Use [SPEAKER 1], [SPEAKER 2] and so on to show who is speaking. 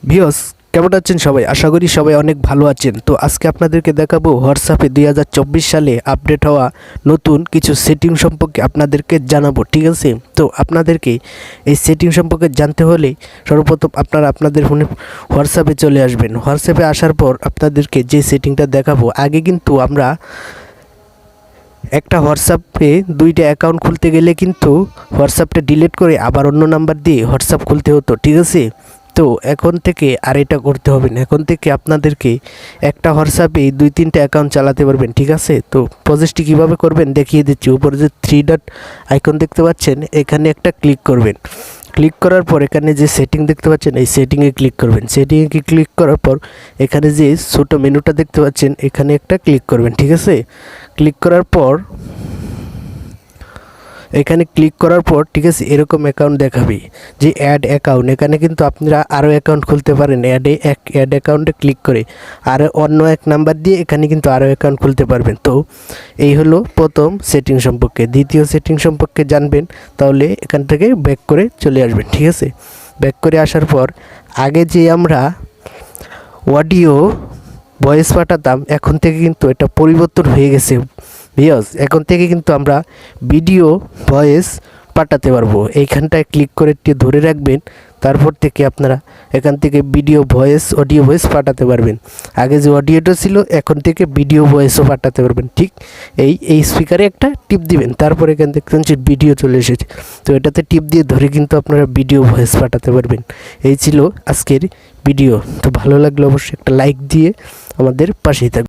[SPEAKER 1] Viewers কেমন আছেন সবাই? আশা করি সবাই অনেক ভালো আছেন। তো আজকে আপনাদেরকে দেখাবো হোয়াটসঅ্যাপে 2024 সালে আপডেট হওয়া নতুন কিছু সেটিং সম্পর্কে আপনাদেরকে জানাবো, ঠিক আছে? তো আপনাদেরকে এই সেটিং সম্পর্কে জানতে হলে সর্বপ্রথম আপনারা আপনাদের ফোনে হোয়াটসঅ্যাপে চলে আসবেন। হোয়াটসঅ্যাপে আসার পর আপনাদেরকে যে সেটিংটা দেখাবো, আগে কিন্তু আমরা একটা হোয়াটসঅ্যাপে দুইটা অ্যাকাউন্ট খুলতে গেলে কিন্তু হোয়াটসঅ্যাপটা ডিলিট করে আবার অন্য নাম্বার দিয়ে হোয়াটসঅ্যাপ খুলতে হতো, ঠিক আছে? তো এখন থেকে আর এটা করতে হবে না। এখন থেকে আপনাদেরকে একটা হোয়াটসঅ্যাপে দুই তিনটা অ্যাকাউন্ট চালাতে পারবেন, ঠিক আছে? তো প্রসেসটি কীভাবে করবেন দেখিয়ে দিচ্ছি। উপরে যে থ্রি ডট আইকন দেখতে পাচ্ছেন, এখানে একটা ক্লিক করবেন। ক্লিক করার পর এখানে যে সেটিং দেখতে পাচ্ছেন, এই সেটিংয়ে ক্লিক করবেন। সেটিংয়ে ক্লিক করার পর এখানে যে ছোটো মেনুটা দেখতে পাচ্ছেন, এখানে একটা ক্লিক করবেন, ঠিক আছে? ক্লিক করার পর এখানে ক্লিক করার পর ঠিক আছে, এরকম অ্যাকাউন্ট দেখাবে যে অ্যাড অ্যাকাউন্ট। এখানে কিন্তু আপনারা আরও অ্যাকাউন্ট খুলতে পারেন। অ্যাড অ্যাকাউন্টে ক্লিক করে আর অন্য এক নাম্বার দিয়ে এখানে কিন্তু আরও অ্যাকাউন্ট খুলতে পারবেন। তো এই হলো প্রথম সেটিং সম্পর্কে। দ্বিতীয় সেটিং সম্পর্কে জানবেন তাহলে এখান থেকে ব্যাক করে চলে আসবেন, ঠিক আছে? ব্যাক করে আসার পর আগে যে আমরা অডিও ভয়েস পাঠাতাম, এখন থেকে কিন্তু এটা পরিবর্তন হয়ে গেছে ভিউয়ার্স। এখন থেকে কিন্তু আমরা ভিডিও ভয়েস পাঠাতে পারবো। এইখানটায় ক্লিক করে একটু ধরে রাখবেন, তারপর থেকে আপনারা এখান থেকে ভিডিও ভয়েস অডিও ভয়েস পাঠাতে পারবেন। আগে যে অডিওটা ছিল, এখন থেকে ভিডিও ভয়েসও পাঠাতে পারবেন। ঠিক এই স্পিকারে একটা টিপ দিবেন, তারপর এখান থেকে যে ভিডিও চলে এসেছে, তো এটাতে টিপ দিয়ে ধরে কিন্তু আপনারা ভিডিও ভয়েস পাঠাতে পারবেন। এই ছিল আজকের ভিডিও। তো ভালো লাগলে অবশ্যই একটা লাইক দিয়ে আমাদের পাশেই থাকবেন।